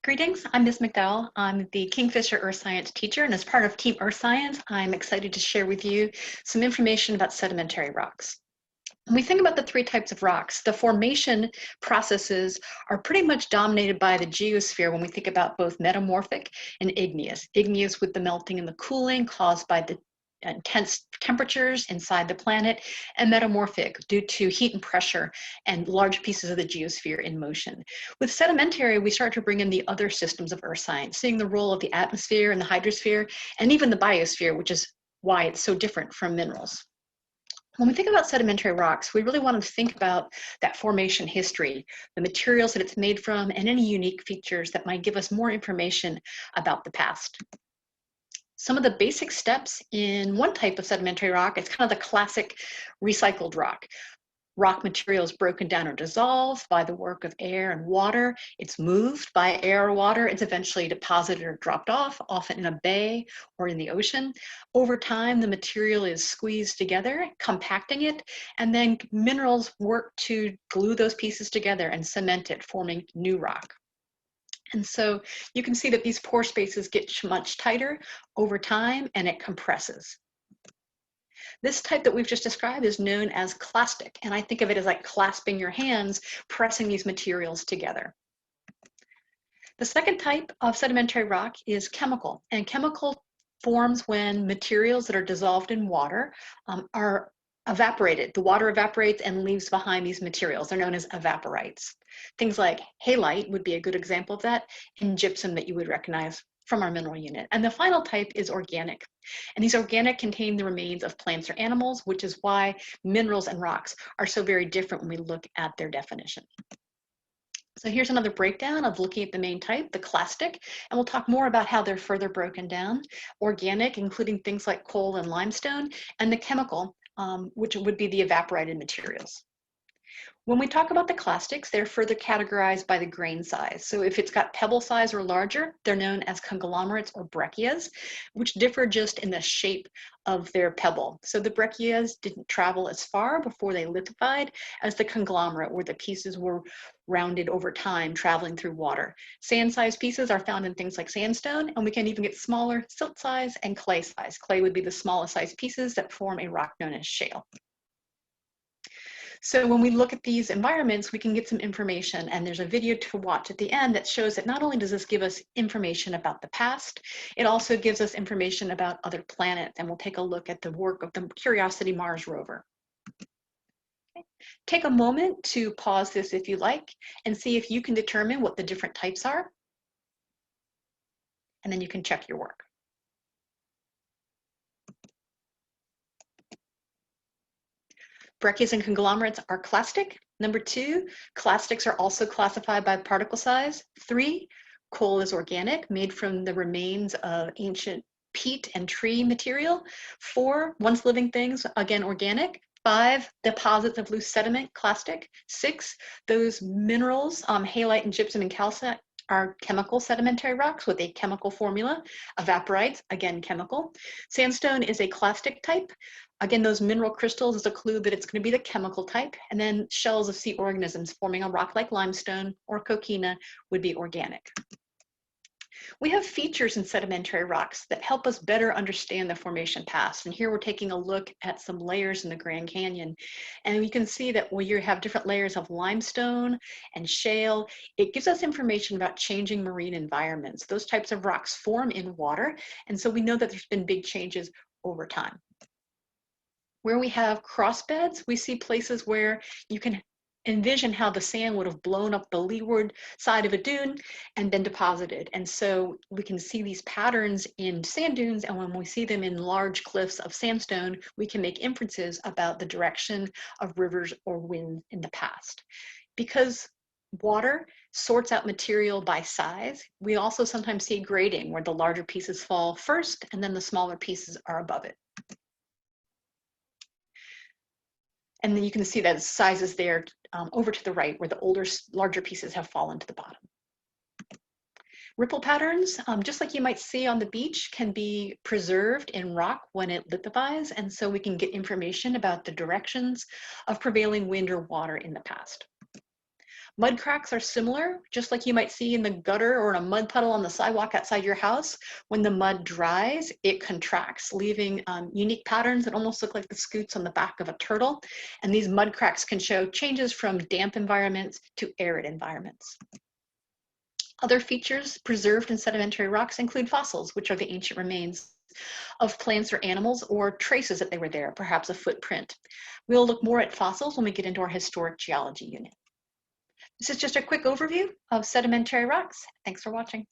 Greetings, I'm Ms. McDowell. I'm the Kingfisher Earth Science teacher, and as part of Team Earth Science, I'm excited to share with you some information about sedimentary rocks. When we think about the three types of rocks, the formation processes are pretty much dominated by the geosphere when we think about both metamorphic and igneous. Igneous with the melting and the cooling caused by the intense temperatures inside the planet, and metamorphic due to heat and pressure and large pieces of the geosphere in motion. With sedimentary, we start to bring in the other systems of earth science, seeing the role of the atmosphere and the hydrosphere, and even the biosphere, which is why it's so different from minerals. When we think about sedimentary rocks, we really want to think about that formation history, the materials that it's made from, and any unique features that might give us more information about the past. Some of the basic steps in one type of sedimentary rock, it's kind of the classic recycled rock. Rock material is broken down or dissolved by the work of air and water. It's moved by air or water. It's eventually deposited or dropped off, often in a bay or in the ocean. Over time, the material is squeezed together, compacting it, and then minerals work to glue those pieces together and cement it, forming new rock. And so you can see that these pore spaces get much tighter over time and it compresses. This type that we've just described is known as clastic, and I think of it as like clasping your hands, pressing these materials together. The second type of sedimentary rock is chemical, and chemical forms when materials that are dissolved in water are evaporated. The water evaporates and leaves behind these materials. They're known as evaporites. Things like halite would be a good example of that, and gypsum that you would recognize from our mineral unit. And the final type is organic. And these organic contain the remains of plants or animals, which is why minerals and rocks are so very different when we look at their definition. So here's another breakdown of looking at the main type, the clastic, and we'll talk more about how they're further broken down. Organic, including things like coal and limestone, and the chemical, which would be the evaporated materials. When we talk about the clastics, they're further categorized by the grain size. So if it's got pebble size or larger, they're known as conglomerates or breccias, which differ just in the shape of their pebble. So the breccias didn't travel as far before they lithified as the conglomerate, where the pieces were rounded over time, traveling through water. Sand-sized pieces are found in things like sandstone, and we can even get smaller silt size and clay size. Clay would be the smallest size pieces that form a rock known as shale. So when we look at these environments, we can get some information, and there's a video to watch at the end that shows that not only does this give us information about the past, it also gives us information about other planets, and we'll take a look at the work of the Curiosity Mars rover. Okay. Take a moment to pause this if you like, and see if you can determine what the different types are, and then you can check your work. Breccias and conglomerates are clastic. Number 2, clastics are also classified by particle size. 3, coal is organic, made from the remains of ancient peat and tree material. 4, once living things, again organic. 5, deposits of loose sediment, clastic. 6, those minerals, halite and gypsum and calcite, are chemical sedimentary rocks with a chemical formula. Evaporites, again chemical. Sandstone is a clastic type. Again, those mineral crystals is a clue that it's going to be the chemical type. And then shells of sea organisms forming a rock like limestone or coquina would be organic. We have features in sedimentary rocks that help us better understand the formation past. And here we're taking a look at some layers in the Grand Canyon. And you can see that when you have different layers of limestone and shale, it gives us information about changing marine environments. Those types of rocks form in water. And so we know that there's been big changes over time. Where we have crossbeds, we see places where you can envision how the sand would have blown up the leeward side of a dune and been deposited. And so we can see these patterns in sand dunes, and when we see them in large cliffs of sandstone, we can make inferences about the direction of rivers or wind in the past. Because water sorts out material by size, we also sometimes see grading where the larger pieces fall first and then the smaller pieces are above it. And then you can see that sizes there over to the right where the older, larger pieces have fallen to the bottom. Ripple patterns, just like you might see on the beach, can be preserved in rock when it lithifies, and so we can get information about the directions of prevailing wind or water in the past. Mud cracks are similar, just like you might see in the gutter or in a mud puddle on the sidewalk outside your house. When the mud dries, it contracts, leaving unique patterns that almost look like the scoots on the back of a turtle. And these mud cracks can show changes from damp environments to arid environments. Other features preserved in sedimentary rocks include fossils, which are the ancient remains of plants or animals or traces that they were there, perhaps a footprint. We'll look more at fossils when we get into our historic geology unit. This is just a quick overview of sedimentary rocks. Thanks for watching.